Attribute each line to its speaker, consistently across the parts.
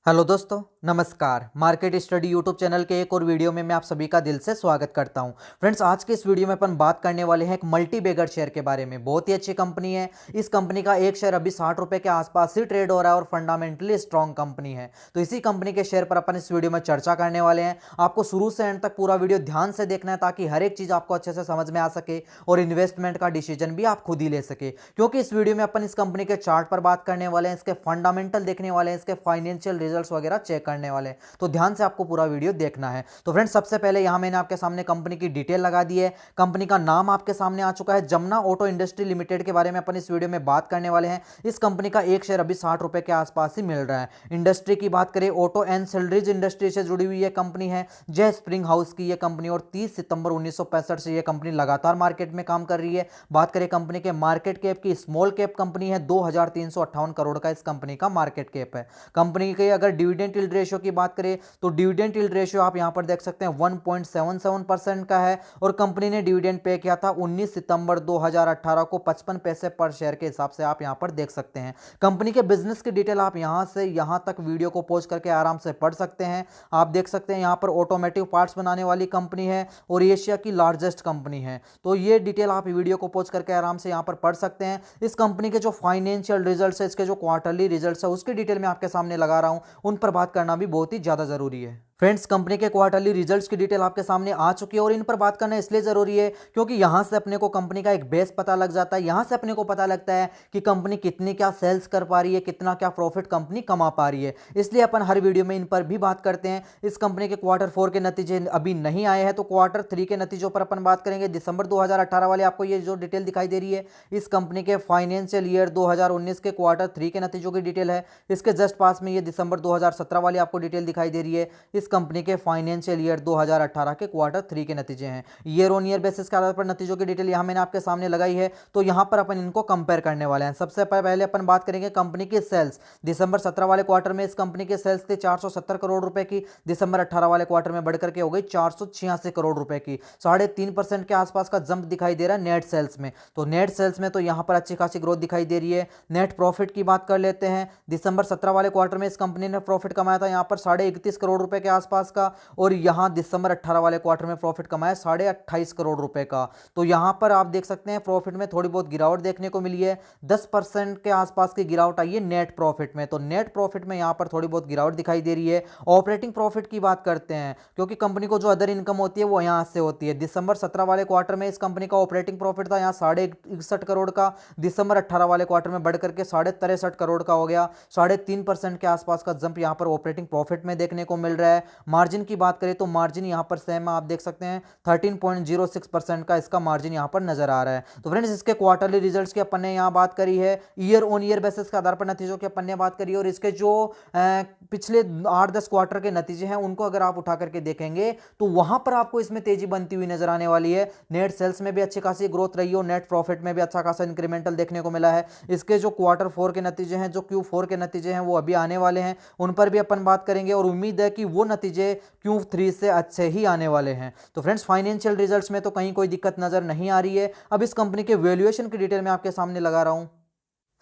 Speaker 1: Hello दोस्तों, नमस्कार। Market study YouTube channel के एक और वीडियो में मैं आप सभी का दिल से स्वागत करता हूं। फ्रेंड्स, आज के इस वीडियो में अपन बात करने वाले हैं एक मल्टी बैगर शेयर के बारे में। बहुत ही अच्छी कंपनी है। इस कंपनी का एक शेयर अभी 60 रुपए के आसपास ही ट्रेड हो रहा है और फंडामेंटली स्ट्रॉन्ग कंपनी है। तो इसी कंपनी के शेयर पर अपन इस वीडियो में चर्चा करने वाले हैं। आपको शुरू से एंड तक पूरा वीडियो ध्यान से देखना है ताकि हर एक चीज आपको अच्छे से समझ में आ सके और इन्वेस्टमेंट का डिसीजन भी आप खुद ही ले सके। क्योंकि इस वीडियो में अपन इस कंपनी के चार्ट पर बात करने वाले हैं, इसके फंडामेंटल देखने वाले हैं, इसके फाइनेंशियल रिजल्ट्स वगैरह चेक करने वाले हैं। तो ध्यान से आपको पूरा वीडियो देखना है। तो फ्रेंड्स, सबसे पहले यहां मैंने आपके सामने कंपनी की डिटेल लगा दी है। कंपनी का नाम आपके सामने आ चुका है। जमुना ऑटो इंडस्ट्री लिमिटेड के बारे में अपन इस वीडियो में बात करने वाले हैं। इस कंपनी का एक शेयर अभी 60 रुपए के आसपास ही मिल रहा है। इंडस्ट्री की बात करें, ऑटो एंड सिलरीज इंडस्ट्री से जुड़ी हुई यह कंपनी है। जय स्प्रिंग हाउस की यह कंपनी और 30 सितंबर 1965 से यह कंपनी लगातार मार्केट में काम कर रही है। बात करें कंपनी के मार्केट कैप की, स्मॉल कैप कंपनी है। 2358 करोड़ का इस कंपनी का मार्केट कैप है। कंपनी के अगर डिविडेंड यील्ड रेशियो की बात करें तो डिविडेंड यील्ड रेशियो आप यहां पर देख सकते हैं 1.77% का है और कंपनी ने डिविडेंड पे किया था 19 सितंबर 2018 को 55 पैसे पर शेयर के हिसाब से आप यहां पर देख सकते हैं। कंपनी के बिजनेस की डिटेल आप यहां से यहां तक वीडियो को पॉज करके आराम से पढ़ सकते हैं। आप देख सकते हैं यहां पर ऑटोमेटिव पार्ट्स बनाने वाली कंपनी है और एशिया की लार्जेस्ट कंपनी है। तो ये डिटेल आप वीडियो को पॉज करके आराम से यहां पर पढ़ सकते हैं। इस कंपनी के जो फाइनेंशियल रिजल्ट्स है, इसके जो क्वार्टरली रिजल्ट्स है, उसकी डिटेल मैं आपके सामने लगा रहा हूं। उन पर बात करना भी बहुत ही ज्यादा जरूरी है। फ्रेंड्स, कंपनी के क्वार्टरली रिजल्ट्स की डिटेल आपके सामने आ चुकी है और इन पर बात करना इसलिए जरूरी है क्योंकि यहां से अपने को कंपनी का एक बेस पता लग जाता है। यहां से अपने को पता लगता है कि कंपनी कितनी क्या सेल्स कर पा रही है, कितना क्या प्रॉफिट कंपनी कमा पा रही है। इसलिए अपन हर वीडियो में इन पर भी बात करते हैं। इस कंपनी के क्वार्टर 4 के नतीजे अभी नहीं आए हैं, तो क्वार्टर 3 के नतीजों पर अपन बात करेंगे। दिसंबर 2018 वाले आपको ये जो डिटेल दिखाई दे रही है, इस कंपनी के फाइनेंशियल ईयर 2019 के क्वार्टर 3 के नतीजों की डिटेल है। इसके जस्ट पास में ये दिसंबर 2017 वाली आपको डिटेल दिखाई दे रही है। इस कंपनी के फाइनेंशियल ईयर 2018 के क्वार्टर 3 के नतीजे हैं। ईयर ऑन ईयर बेसिस के आधार पर नतीजों की डिटेल यहां मैंने आपके सामने लगाई है। तो यहां पर अपन इनको कंपेयर करने वाले हैं। सबसे पहले अपन बात करेंगे कंपनी की सेल्स। दिसंबर 17 वाले क्वार्टर में इस कंपनी के सेल्स थे 470 करोड़ रुपए की। दिसंबर 18 वाले क्वार्टर में बढ़कर के हो गई 486 करोड़ रुपए की। 3.5% के आसपास का जंप दिखाई दे रहा है नेट सेल्स में। तो नेट सेल्स में तो यहां पर अच्छी खासी ग्रोथ दिखाई दे रही है। नेट प्रॉफिट की बात कर लेते हैं। दिसंबर 17 वाले क्वार्टर में इस कंपनी ने प्रॉफिट कमाया था यहां पर 31.5 करोड़ रुपए के आसपास का और यहां दिसंबर 18 वाले क्वार्टर में प्रॉफिट कमाया 28.5 करोड़ रुपए का। तो यहां पर आप देख सकते हैं प्रॉफिट में थोड़ी बहुत गिरावट देखने को मिली है। 10% के आसपास की गिरावट आई है नेट प्रॉफिट में। तो नेट प्रॉफिट में यहां पर थोड़ी बहुत गिरावट दिखाई दे रही है। ऑपरेटिंग प्रॉफिट की बात करते हैं क्योंकि कंपनी को जो अदर इनकम होती है वो यहां से होती है। दिसंबर 17 वाले क्वार्टर में इस कंपनी का ऑपरेटिंग प्रॉफिट था यहां 61.5 करोड़ का। दिसंबर 18 वाले क्वार्टर में बढ़कर के 63.5 करोड़ का हो गया। 3.5% के आसपास का जंप यहां पर ऑपरेटिंग प्रॉफिट में देखने को मिल रहा है। मार्जिन की बात करें तो मार्जिन यहां पर सेम आप देख सकते हैं 13.06% का इसका मार्जिन यहां पर नजर आ रहा है। तो फ्रेंड्स, इसके क्वार्टरली रिजल्ट्स की अपन ने यहां बात करी है। ईयर ऑन ईयर बेसिस के आधार पर नतीजों की अपन ने बात करी और इसके जो पिछले 8-10 क्वार्टर के नतीजे हैं उनको अगर आप उठा करके देखेंगे तो वहां पर आपको इसमें तेजी बनती हुई नजर आने वाली है। नेट सेल्स में भी अच्छी खासी ग्रोथ रही है और नेट प्रॉफिट में भी अच्छा खासा इंक्रीमेंटल देखने को मिला है। इसके जो क्वार्टर 4 के नतीजे हैं, जो Q4 के नतीजे हैं, वो अभी आने वाले हैं। उन पर भी अपन बात करेंगे और उम्मीद है कि वो नतीजे Q3 से अच्छे ही आने वाले हैं। तो फ्रेंड्स, फाइनेंशियल रिजल्ट्स में तो कहीं कोई दिक्कत नजर नहीं आ रही है। अब इस कंपनी के वैल्यूएशन की डिटेल मैं आपके सामने लगा रहा हूं।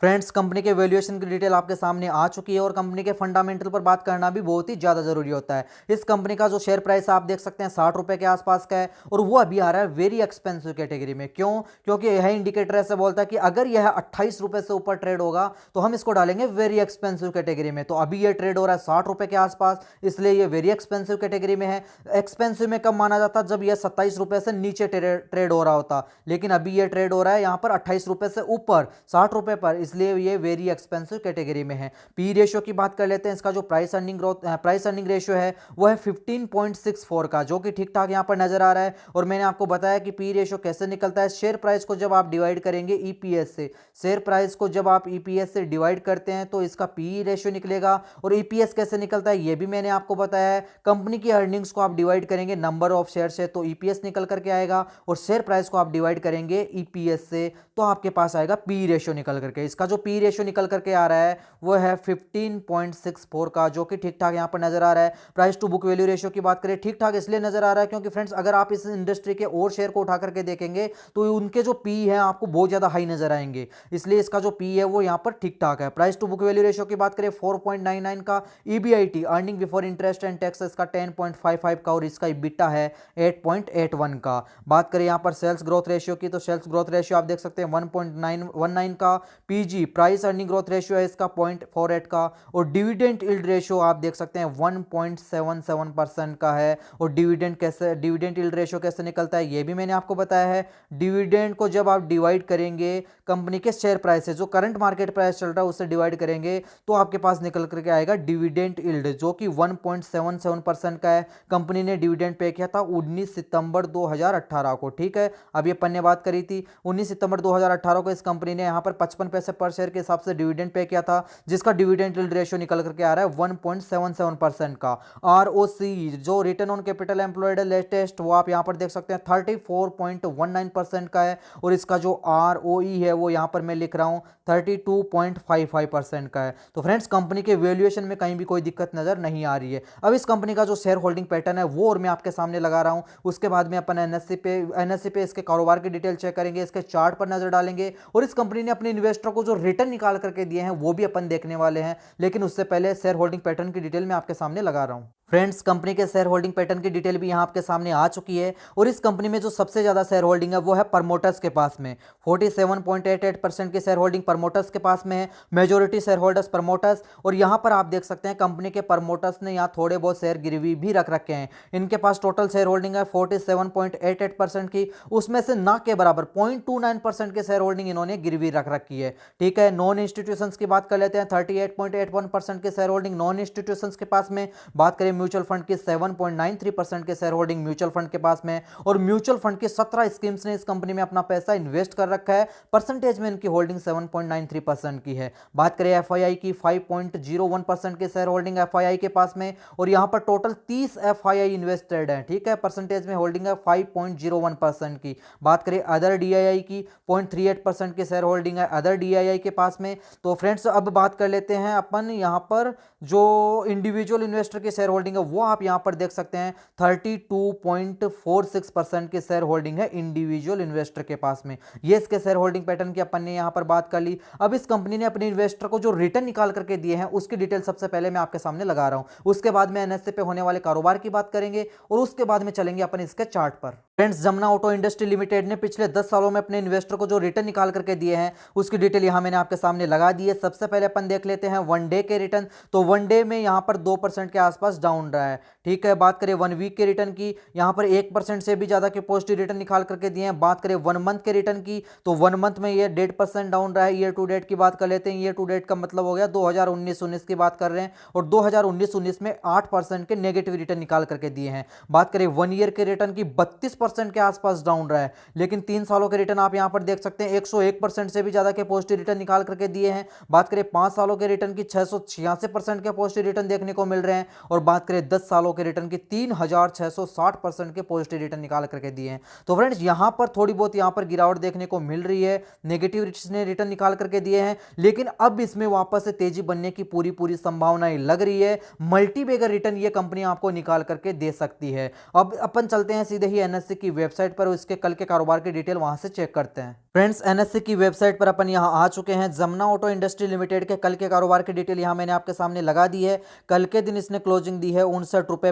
Speaker 1: फ्रेंड्स, कंपनी के वैल्यूएशन की डिटेल आपके सामने आ चुकी है और कंपनी के फंडामेंटल पर बात करना भी बहुत ही ज्यादा जरूरी होता है। इस कंपनी का जो शेयर प्राइस आप देख सकते हैं 60 रुपए के आसपास का है और वो अभी आ रहा है वेरी एक्सपेंसिव कैटेगरी में। क्यों? क्योंकि यह इंडिकेटर ऐसे बोलता है कि अगर यह 28 रुपए से ऊपर ट्रेड होगा तो हम इसको डालेंगे वेरी एक्सपेंसिव कैटेगरी में। तो अभी यह ट्रेड हो रहा है 60 रुपए के आसपास, इसलिए यह वेरी एक्सपेंसिव कैटेगरी में है। एक्सपेंसिव में कब माना जाता? जब यह 27 रुपए से नीचे ट्रेड हो रहा होता, लेकिन अभी यह ट्रेड हो रहा है यहां पर 28 रुपए से ऊपर 60 रुपए पर, इसलिए ये वेरी एक्सपेंसिव कैटेगरी में है। पी रेशियो की बात कर लेते हैं। इसका जो प्राइस अर्निंग रेशियो है वो है 15.64 का, जो कि ठीक ठाक यहां पर नजर आ रहा है। और मैंने आपको बताया कि पी रेशियो कैसे निकलता है। शेयर प्राइस को जब आप डिवाइड करेंगे ईपीएस से, शेयर प्राइस को जब आप ईपीएस से डिवाइड करते हैं तो इसका पी रेशियो निकलेगा। और ईपीएस कैसे निकलता है ये भी मैंने आपको बताया है। कंपनी की अर्निंग्स को आप डिवाइड करेंगे नंबर ऑफ शेयर से तो ईपीएस निकल करके आएगा, और शेयर प्राइस को आप डिवाइड करेंगे ईपीएस से तो आपके पास आएगा पी रेशियो निकल करके। इसका इसका जो पी रेशियो निकल करके आ रहा है वो है 15.64 का, जो कि ठीक ठाक यहाँ पर नजर आ रहा है। Price to book value ratio की बात करें, ठीक ठाक इसलिए नजर आ रहा है क्योंकि फ्रेंड्स अगर आप इस इंडस्ट्री के और शेयर को उठा करके देखेंगे तो उनके जो पी है आपको बहुत ज्यादा हाई नजर आएंगे, इसलिए इसका जो पी है वो यहाँ पर ठीक ठाक है। Price to book value ratio की बात करें 4.99 का। EBIT earning before interest and tax इसका 10.55 का और इसका इबिटा है 8.81 का। बात करें यहाँ पर सेल्स ग्रोथ रेशियो की, तो सेल्स ग्रोथ रेशियो आप देख सकते हैं 1.919 का। PG price earning growth ratio है इसका 0.48 का। और डिविडेंड यील्ड रेशियो आप देख सकते हैं 1.77% का है। और डिविडेंड यील्ड रेशियो कैसे निकलता है ये भी मैंने आपको बताया है। डिविडेंड को जब आप डिवाइड करेंगे कंपनी के शेयर प्राइस से, जो करंट मार्केट प्राइस चल रहा है उससे डिवाइड करेंगे तो आपके पास निकल करके आएगा डिविडेंड यील्ड, जो कि 1.77% का है। कंपनी ने डिविडेंड पे किया था 19 सितंबर 2018 को, ठीक है। अब ये अपन ने बात करी थी 19 सितंबर 2018 को इस कंपनी ने यहाँ पर 55 पैसे पर शेयर के हिसाब से डिविडेंड पे किया था, जिसका डिविडेंड यील्ड रेशियो निकल करके आ रहा है 1.77% का। आरओसी जो return on capital employed latest वो आप यहाँ पर देख सकते हैं 34.19% का है। और इसका जो आरओई है वो यहाँ पर मैं लिख रहा हूँ 32.55% का है। तो फ्रेंड्स कंपनी के वैल्यूएशन में कहीं भी कोई दिक्कत नजर नहीं आ रही है। अब इस कंपनी का जो शेयर होल्डिंग पैटर्न है वो और मैं आपके सामने लगा रहा हूं, उसके बाद में अपन एनएससी पे इसके कारोबार की डिटेल चेक करेंगे, इसके चार्ट पर नजर डालेंगे और इस कंपनी ने अपने इन्वेस्टर को जो रिटर्न निकाल करके दिए हैं वो भी अपन देखने वाले हैं। लेकिन उससे पहले शेयर होल्डिंग पैटर्न की डिटेल मैं आपके सामने लगा रहा हूं। फ्रेंड्स कंपनी के शेयर होल्डिंग पैटर्न की डिटेल भी यहां आपके सामने आ चुकी है और इस कंपनी में जो सबसे ज्यादा शेयर होल्डिंग है वो है प्रमोटर्स के पास में। 47.88% की शेयर होल्डिंग प्रमोटर्स के पास में है, मेजोरिटी शेयर होल्डर्स प्रमोटर्स। और यहां पर आप देख सकते हैं कंपनी के प्रमोटर्स ने यहां थोड़े बहुत शेयर गिरवी भी रख रखे हैं। इनके पास टोटल शेयर होल्डिंग है 47.88% की, उसमें से ना के बराबर 0.29% के शेयर होल्डिंग इन्होंने गिरवी रख रखी है, ठीक है। नॉन इंस्टीट्यूशंस की बात कर लेते हैं 38.81% के शेयर होल्डिंग नॉन इंस्टीट्यूशंस के पास में। बात करें म्यूचुअल फंड की 7.93% के शेयर होल्डिंग म्यूचुअल फंड के पास में। और म्यूचुअल फंड की 17 स्कीम्स ने इस कंपनी में अपना पैसा इन्वेस्ट कर रखा है, परसेंटेज में इनकी होल्डिंग 7.93% की है। बात करें एफआईआई की 5.01% के शेयर होल्डिंग एफआईआई के पास में और यहां पर टोटल 30 एफआईआई इन्वेस्टेड है, ठीक है। परसेंटेज में होल्डिंग है 5.01% की। बात करें अदर डीआईआई की 0.38% की शेयर होल्डिंग है अदर डीआईआई के पास में। तो फ्रेंड्स अब बात कर लेते हैं अपन यहां पर जो इंडिविजुअल इन्वेस्टर की शेयर होल्डिंग है वो आप यहां पर देख सकते हैं 32.46% की शेयर होल्डिंग है इंडिविजुअल इन्वेस्टर के पास में। ये इसके शेयर होल्डिंग पैटर्न की अपन ने यहां पर बात कर ली। अब इस कंपनी ने अपने इन्वेस्टर को जो रिटर्न निकाल करके दिए हैं उसकी डिटेल सबसे पहले मैं आपके सामने लगा रहा हूं, उसके बाद में एनएससी पे होने वाले कारोबार की बात करेंगे और उसके बाद में चलेंगे अपन इसके चार्ट पर। Friends Jamuna auto industry limited ने पिछले 10 सालों में अपने इन्वेस्टर को जो रिटर्न निकाल करके दिए हैं उसकी डिटेल यहां मैंने आपके सामने लगा दी है। सबसे पहले अपन देख लेते हैं वन डे के रिटर्न। तो वन डे में यहां पर 2% के आसपास डाउन रहा है, ठीक है। बात करें वन वीक के रिटर्न की, यहां पर 1% से भी ज्यादा के पॉजिटिव रिटर्न निकाल करके दिए हैं। बात करें वन मंथ के रिटर्न की तो वन मंथ में ये 1.5% डाउन रहा है। ईयर टू डेट की बात कर लेते हैं, ईयर टू डेट का मतलब हो गया 2019-19 की बात कर रहे हैं और 2019-19 में 8% के नेगेटिव रिटर्न निकाल करके दिए हैं। बात करें वन ईयर के रिटर्न की 32% के आसपास डाउन रहा है, लेकिन 3 सालों के रिटर्न आप यहां पर देख सकते हैं 101% से भी ज्यादा के पॉजिटिव रिटर्न निकाल करके दिए हैं। बात करें 5 सालों के रिटर्न की 686% के पॉजिटिव रिटर्न देखने को मिल रहे हैं और बात करें 10 सालों के रिटर्न की 3660% के पॉजिटिव रिटर्न निकाल करके दिए हैं। तो फ्रेंड्स यहां पर थोड़ी बहुत यहां पर गिरावट देखने को मिल रही है, नेगेटिव रिटर्न निकाल करके दिए हैं, लेकिन अब इसमें वापस से तेजी बनने की पूरी संभावनाएं लग रही है। मल्टीबैगर रिटर्न ये कंपनी आपको निकाल करके दे सकती है। अब अपन चलते हैं सीधे ही एनएससी की वेबसाइट पर, उसके कल के कारोबार की डिटेल वहां से चेक करते हैं। फ्रेंड्स एनएससी की वेबसाइट पर अपन यहां आ चुके हैं। जमुना ऑटो इंडस्ट्री लिमिटेड के कल के कारोबार की डिटेल यहां मैंने आपके सामने लगा दी है। कल के दिन इसने क्लोजिंग दी है 59.75 रुपए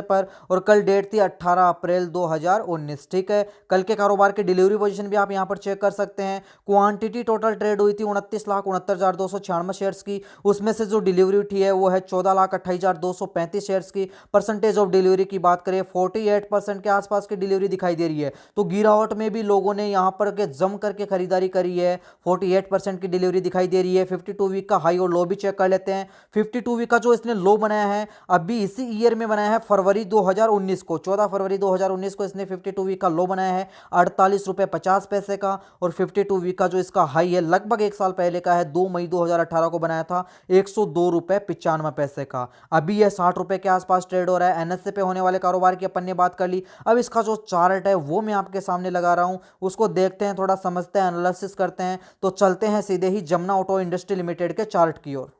Speaker 1: पर और कल डेट थी 18 अप्रैल 2019, ठीक है। कल के कारोबार की डिलीवरी पोजीशन भी आप यहां पर चेक कर सकते हैं। क्वांटिटी टोटल ट्रेड हुई थी 29,69,296 शेयर्स की, उसमें से जो डिलीवरी उठी है वो है 14,28,235 शेयर्स की। परसेंटेज ऑफ डिलीवरी की बात करें 48% के आसपास की डिलीवरी दिखाई दे रही है। तो गिरावट में भी लोगों ने यहां पर के जम करके खरीदारी करी है, 48% की डिलीवरी दिखाई दे रही है। 52 वीक का हाई और लो भी चेक कर लेते हैं। 52 वीक का जो इसने लो बनाया है अभी इसी ईयर में बनाया है फरवरी 2019 को, 14 फरवरी 2019 को इसने 52 वीक का लो बनाया है 48 रुपए 50 पैसे का। और 52 वीक का जो इसका हाई है लगभग एक साल पहले का है, 2 मई 2018 को बनाया था 102 रुपए 95 पैसे का। अभी यह 60 रुपए के आसपास ट्रेड हो रहा है। एनएससी पे होने वाले कारोबार की अपन ने बात कर ली। अब इसका जो चार्ट है वो मैं आपके सामने लगा रहा हूं, उसको देखते हैं, थोड़ा समझते हैं, एनालिसिस करते हैं। तो चलते हैं सीधे ही जमुना ऑटो इंडस्ट्री लिमिटेड के चार्ट की ओर।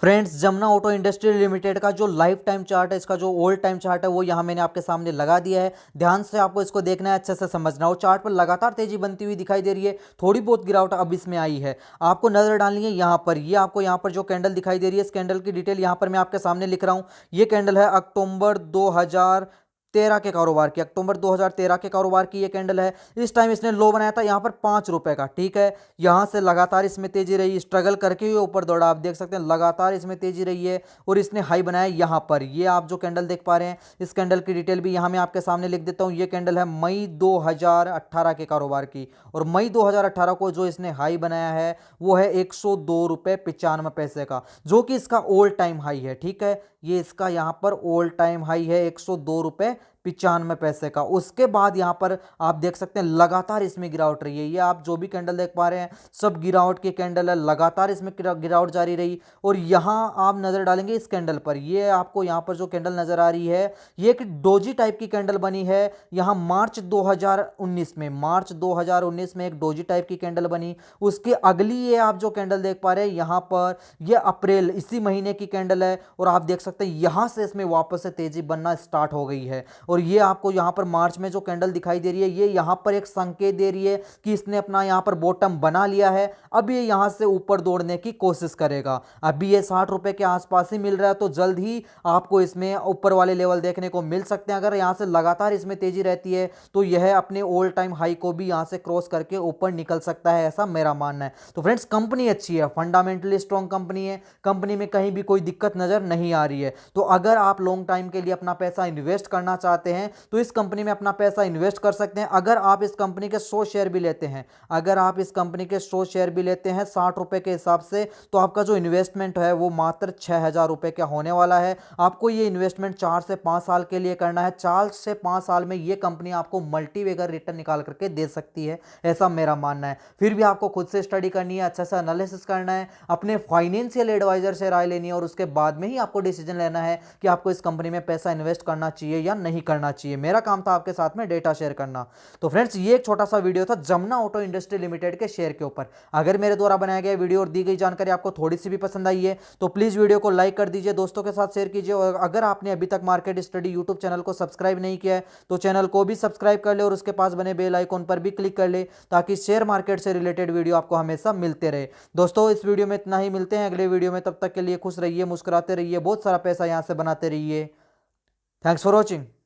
Speaker 1: Friends, Jamuna auto industry limited का जो लाइफ टाइम चार्ट है, इसका जो ओल्ड टाइम चार्ट है, वो यहाँ मैंने आपके सामने लगा दिया है। ध्यान से आपको इसको देखना है, अच्छे से समझना हो। चार्ट पर लगातार तेजी बनती हुई दिखाई दे रही है, थोड़ी बहुत गिरावट अब इसमें आई है। आपको नजर डालनी है यहाँ पर, ये आपको यहाँ पर जो कैंडल दिखाई दे रही है, इस कैंडल की डिटेल यहाँ पर मैं आपके सामने लिख रहा हूँ। ये कैंडल है अक्टूबर 2013 के कारोबार की, अक्टूबर 2013 के कारोबार की ये कैंडल है। इस टाइम इसने लो बनाया था यहाँ पर 5 रुपए का, ठीक है। यहां से लगातार इसमें तेजी रही, स्ट्रगल करके ही ऊपर दौड़ा, आप देख सकते हैं लगातार इसमें तेजी रही है और इसने हाई बनाया यहाँ पर। ये आप जो कैंडल देख पा रहे हैं, इस कैंडल की डिटेल भी यहाँ मैं आपके सामने लिख देता हूँ। ये कैंडल है मई 2018 के कारोबार की, और मई 2018 को जो इसने हाई बनाया है वो है 102 रुपये 95 पैसे का, जो कि इसका ओल्ड टाइम हाई है, ठीक है। ये इसका यहां पर ओल्ड टाइम हाई है 102 रुपये 95 पैसे का। उसके बाद यहां पर आप देख सकते हैं लगातार इसमें गिरावट रही है। ये आप जो भी कैंडल देख पा रहे हैं सब गिरावट की कैंडल है, लगातार इसमें गिरावट जारी रही। और यहां आप नजर डालेंगे इस कैंडल पर, ये आपको यहां पर जो कैंडल नजर आ रही है, ये एक डोजी टाइप की कैंडल बनी है। यहां मार्च 2019 में एक डोजी टाइप की कैंडल बनी। उसके अगली ये आप जो कैंडल देख पा रहे हैं यहां पर, ये अप्रैल इसी महीने की कैंडल है। और आप देख सकते हैं यहां से इसमें वापस से तेजी बनना स्टार्ट हो गई है। और ये आपको यहां पर मार्च में जो कैंडल दिखाई दे रही है, ये यहां पर एक संकेत दे रही है कि इसने अपना यहां पर बॉटम बना लिया है। अब ये यहां से ऊपर दौड़ने की कोशिश करेगा। अभी ये 60 रुपए के आसपास ही मिल रहा है, तो जल्द ही आपको इसमें ऊपर वाले लेवल देखने को मिल सकते हैं। अगर यहां से लगातार इसमें तेजी रहती है तो यह अपने ओल्ड टाइम हाई को भी यहां से क्रॉस करके ऊपर निकल सकता है, ऐसा मेरा मानना है। तो फ्रेंड्स, कंपनी अच्छी है, फंडामेंटली स्ट्रॉन्ग कंपनी है, कंपनी में कहीं भी कोई दिक्कत नजर नहीं आ रही है। तो अगर आप लॉन्ग टाइम के लिए अपना पैसा इन्वेस्ट करना चाहते हैं तो इस कंपनी में अपना पैसा इन्वेस्ट कर सकते हैं। अगर आप इस कंपनी के 100 शेयर भी लेते हैं, अगर आप इस कंपनी के 100 शेयर भी लेते हैं 60 रुपए के हिसाब से, तो आपका जो इन्वेस्टमेंट है वो मात्र 6,000 रुपए का होने वाला है। आपको ये इन्वेस्टमेंट 4 से 5 साल के लिए करना है। 4 से 5 साल में ये कंपनी आपको मल्टीबैगर रिटर्न निकाल करके दे सकती है, ऐसा मेरा मानना है। फिर भी आपको खुद से स्टडी करनी है, अच्छा सा एनालिसिस करना है, अपने फाइनेंशियल एडवाइजर से राय लेनी है, और उसके बाद में ही आपको डिसीजन लेना है कि आपको इस कंपनी में पैसा इन्वेस्ट करना चाहिए या नहीं करना चाहिए। मेरा काम था आपके साथ में डेटा शेयर करना। तो फ्रेंड्स, ये एक छोटा सा वीडियो था जमुना ऑटो इंडस्ट्री लिमिटेड के शेयर के ऊपर। अगर मेरे द्वारा बनाया गया वीडियो और दी गई जानकारी आपको थोड़ी सी भी पसंद आई है तो प्लीज वीडियो को लाइक कर दीजिए, दोस्तों के साथ शेयर कीजिए। और अगर आपने अभी तक मार्केट स्टडी यूट्यूब चैनल को सब्सक्राइब नहीं किया है तो चैनल को भी सब्सक्राइब कर ले और उसके पास बने बेल आइकॉन पर भी क्लिक कर ले, ताकि शेयर मार्केट से रिलेटेड वीडियो आपको हमेशा मिलते रहे। दोस्तों, इस वीडियो में इतना ही, मिलते हैं अगले वीडियो में। तब तक के लिए खुश रहिए, मुस्कुराते रहिए, बहुत सारा पैसा यहां से बनाते रहिए। Thanks for watching.